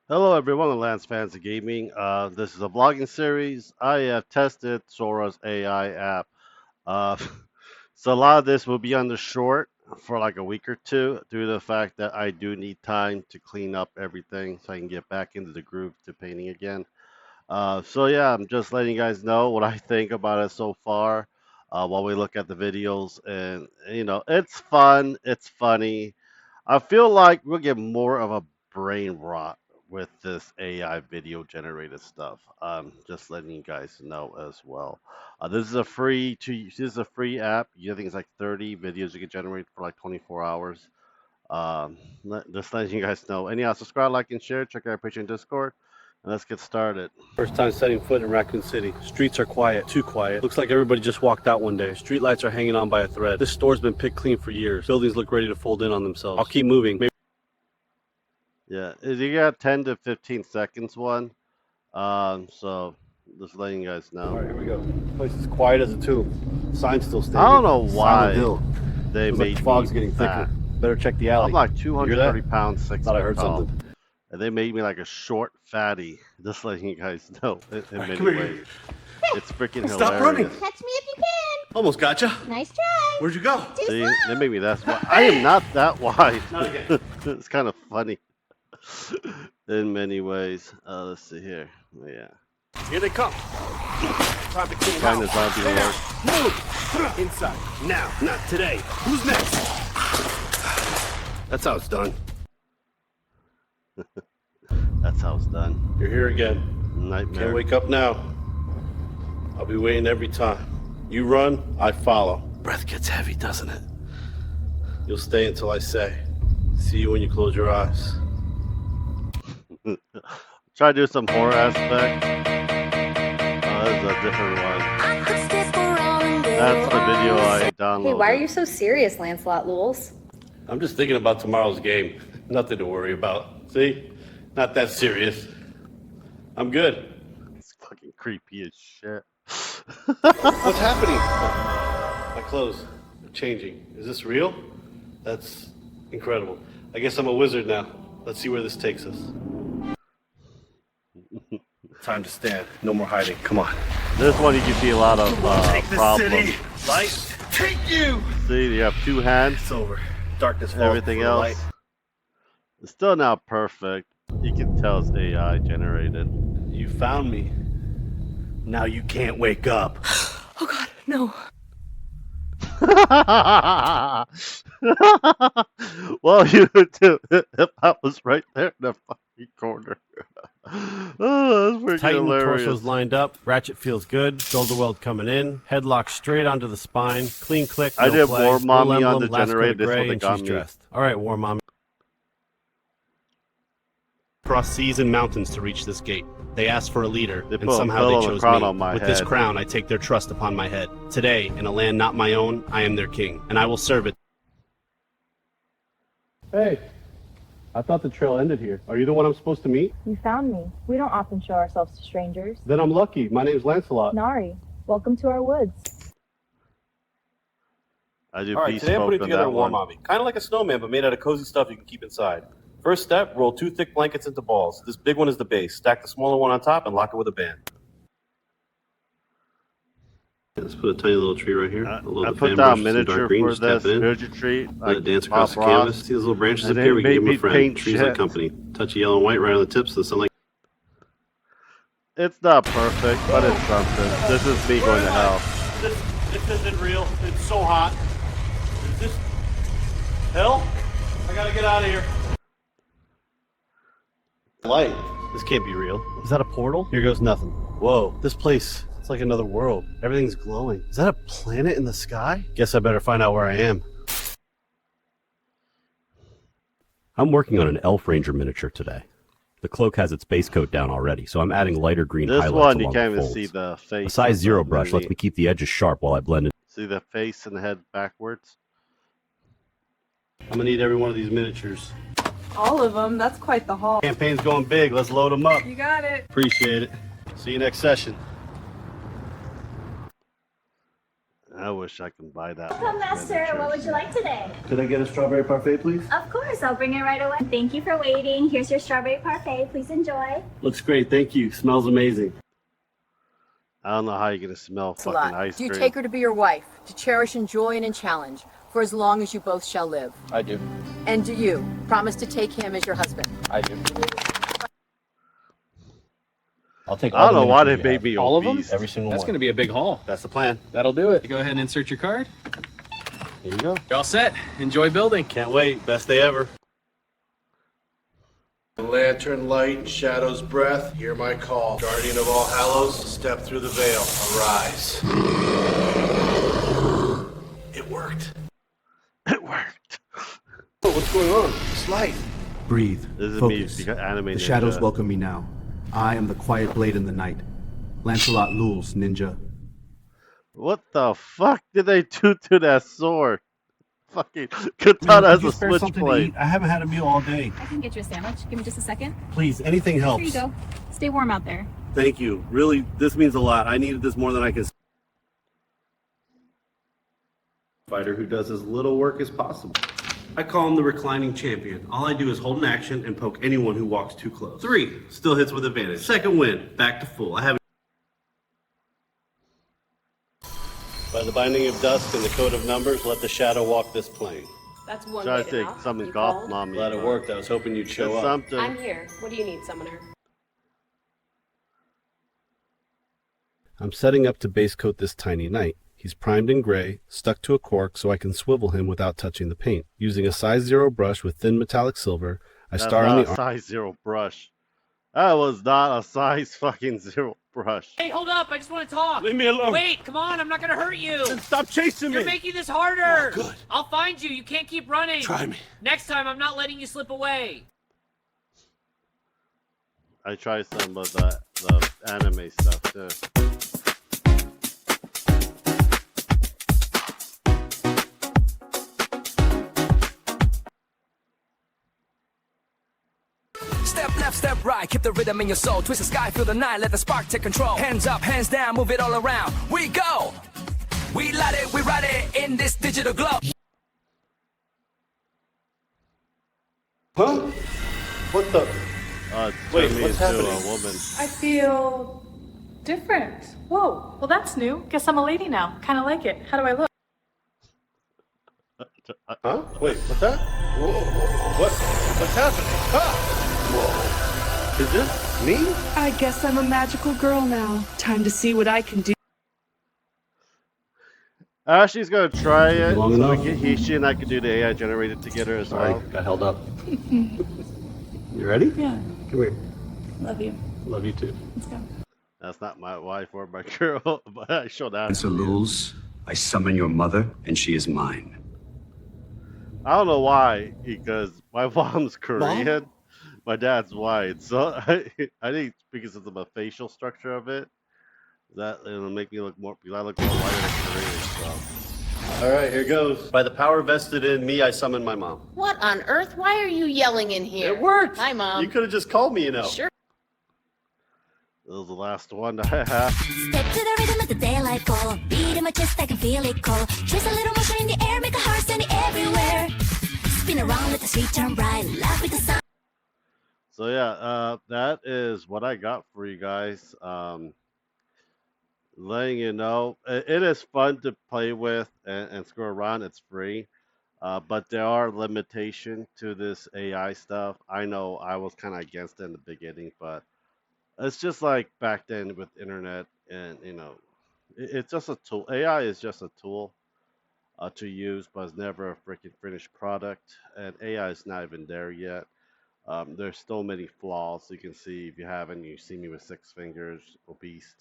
Hello everyone, Lance Fans of Gaming. This is a vlogging series. I have tested Sora's AI app. Uh, so a lot of this will be on the short for like a week or two due to the fact that I do need time to clean up everything so I can get back into the groove to painting again. So yeah, I'm just letting you guys know what I think about it so far while we look at the videos. And it's fun, it's funny. I feel like we'll get more of a brain rot with this AI video generated stuff. Just letting you guys know as well. This is a free app. I think it's like 30 videos you can generate for like 24 hours. Just letting you guys know. Anyhow, subscribe, like, and share. Check out our Patreon and Discord. And let's get started. First time setting foot in Raccoon City. Streets are quiet, too quiet. Looks like everybody just walked out one day. Street lights are hanging on by a thread. This store's been picked clean for years. Buildings look ready to fold in on themselves. I'll keep moving. Yeah, you got 10 to 15 seconds one. So just letting you guys know. All right, here we go. The place is quiet as a tomb. Sign's still standing. I don't know why they made the fog's getting thicker. Better check the alley. I'm like 230 pounds, 6 Thought I heard tall. something. And they made me like a short fatty. Just letting you guys know in many ways. It's freaking hilarious. Stop running. Catch me if you can. Almost gotcha. Nice try. Where'd you go? See, they made me that wide. I am not that wide. Not again. It's kind of funny in many ways. Let's see here. Yeah. Here they come. Time to clean Kind of house. zombie alert. Move. Inside. Now. Not today. Who's next? That's how it's done. That's how it's done. You're here again. Nightmare. Can't wake up now. I'll be waiting every time. You run, I follow. Breath gets heavy, doesn't it? You'll stay until I say. See you when you close your eyes. Try to do some horror aspect. This is a different one. That's the video I downloaded. Hey, why are you so serious, Lancelot Lewis? I'm just thinking about tomorrow's game. Nothing to worry about. See? Not that serious. I'm good. It's fucking creepy as shit. What's happening? My clothes are changing. Is this real? That's incredible. I guess I'm a wizard now. Let's see where this takes us. Time to stand. No more hiding. Come on. This one you can see a lot of Take the problems. city. Light. Take you. See, you have two hands. It's over. Darkness falls. Everything before else. light. It's still not perfect. You can tell it's AI generated. You found me. Now you can't wake up. Oh God, no. Well, you too. If I was right there in the fucking corner. Oh, that's pretty Tighten hilarious. torsos lined up. Ratchet feels good. Shoulder weld coming in. Headlock straight onto the spine. Clean click. I No did play. War Mommy Full on emblem, the last generator. coat This of one gray, they and got she's me. dressed. All right, War Mommy. Cross seas and mountains to reach this gate. They asked for a leader, They and put a somehow pillow they and a chose crown me. on my With this head. crown, I take their trust upon my head. Today, in a land not my own, I am their king, and I will serve it. Hey. I thought the trail ended here. Are you the one I'm supposed to meet? You found me. We don't often show ourselves to strangers. Then I'm lucky. My name's Lancelot. Nari, welcome to our woods. I do All right, today I'm bespoke putting on together that a war one. mommy. Kind of like a snowman, but made out of cozy stuff you can keep inside. First step, roll 2 thick blankets into balls. This big one is the base. Stack the smaller one on top and lock it with a band. Let's put a tiny little tree right here. I put down miniature for this Virgin tree. Let it dance Bob across the Ross. canvas. See those little branches And up here? We they can give them made a me friend. paint Trees like shit. company. Touch of yellow and white right on the tips so the sunlight. It's not perfect, but it's something. This is me going to hell. This isn't real. It's so hot. Is this hell? I gotta get out of here. Light. This can't be real. Is that a portal? Here goes nothing. Whoa. This place, it's like another world. Everything's glowing. Is that a planet in the sky? Guess I better find out where I am. I'm working on an Elf Ranger miniature today. The cloak has its base coat down already, so I'm adding lighter green This highlights one you along can't the even folds. see the face. A size of 0 the brush lets movie. me keep the edges sharp while I blend it. See the face and the head backwards. I'm gonna need every one of these miniatures. All of them? That's quite the haul. Campaign's going big. Let's load them up. You got it. Appreciate it. See you next session. I wish I could buy that. Welcome, Master. What would you like today? Could I get a strawberry parfait, please? Of course, I'll bring it right away. Thank you for waiting. Here's your strawberry parfait. Please enjoy. Looks great, thank you. Smells amazing. I don't know how you're gonna smell It's a fucking lot. ice Do you cream. take her to be your wife, to cherish, enjoy, and challenge for as long as you both shall live? I do. And do you promise to take him as your husband? I do. I'll take I all don't know the why they miniatures you made have. me all of them. obese. Every single That's one. going to be a big haul. That's the plan. That'll do it. Go ahead and insert your card. Here you go. You're all set. Enjoy building. Can't wait. Best day ever. Lantern, light, shadow's breath, hear my call. Guardian of all hallows, step through the veil. Arise. It worked. It worked. Oh, what's going on? It's light. Breathe. This is Focus. me because anime The ninja. shadows welcome me now. I am the quiet blade in the night. Lancelot Lulz, ninja. What the fuck did they do to that sword? Fucking katana has a switchblade. I haven't had a meal all day. I can get you a sandwich. Give me just a second. Please, anything helps. Here you go. Stay warm out there. Thank you. Really, this means a lot. I needed this more than I can. Fighter who does as little work as possible. I call him the reclining champion. All I do is hold an action and poke anyone who walks too close. 3, still hits with advantage. Second win, back to full. I haven't. By the binding of dusk and the code of numbers, let the shadow walk this plane. That's one Try way to to take knock. something You golf, called? mommy. Glad it worked. I was hoping you'd show up. Something. I'm here. What do you need, summoner? I'm setting up to base coat this tiny knight. He's primed in gray, stuck to a cork so I can swivel him without touching the paint. Using a size 0 brush with thin metallic silver, I That's star not on a the arm. size 0 brush. That was not a size fucking 0 brush. Hey, hold up! I just want to talk. Leave me alone. Wait, come on! I'm not gonna hurt you. Then stop chasing You're me. making this harder. Oh, good. I'll find you. You can't keep running. Try me. Next time, I'm not letting you slip away. I tried some of the anime stuff too. Step left, step right, keep the rhythm in your soul. Twist the sky, feel the night, let the spark take control. Hands up, hands down, move it all around. We go! We light it, we ride it in this digital glow. Huh? What the? Wait, Turn me what's into happening? a woman. I feel different. Whoa, well that's new. Guess I'm a lady now. Kind of like it. How do I look? Huh? Wait, what's that? Whoa. What's happening? Whoa. Is this me? I guess I'm a magical girl now. Time to see what I can do. Ashley's gonna try it. Long So enough? Hishi and I can do the AI generated together as Sorry, well. got held up. You ready? Yeah, Come here. love you. Love you too. Let's go. That's not my wife or my girl, but I showed Ashley. Lancelot Lulz, I summon your mother, and she is mine. I don't know why, because my mom's Korean, my dad's white, so I think because of the facial structure of it, that it'll make me look more, because I look more white than Korean. So All right, here goes. By the power vested in me, I summon my mom. What on earth? Why are you yelling in here? It worked. Hi, Mom. You could have just called me, you know. Sure. this is the last one that I have. Step to the rhythm of the daylight fall. Beat in my chest, I can feel it call. Trace a little motion in the air, make a heart standing everywhere. Spin around, let the street turn bright. Laugh with the sun. So yeah, that is what I got for you guys. Letting you know, it is fun to play with and screw around. It's free, but there are limitations to this AI stuff. I know I was kind of against it in the beginning, but it's just like back then with internet, and it's just a tool. AI is just a tool to use, but it's never a freaking finished product. And AI is not even there yet. There's so many flaws. You can see if you haven't, you see me with 6 fingers, obese,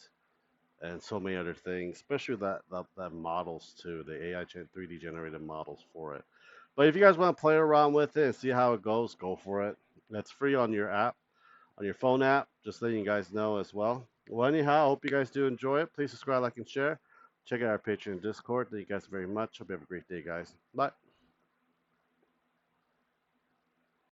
and so many other things, especially that models too, the AI 3D generated models for it. But if you guys want to play around with it and see how it goes, go for it. That's free on your app, on your phone app. Just letting you guys know as well. Well, anyhow, I hope you guys do enjoy it. Please subscribe, like, and share. Check out our Patreon and Discord. Thank you guys very much. Hope you have a great day, guys. Bye.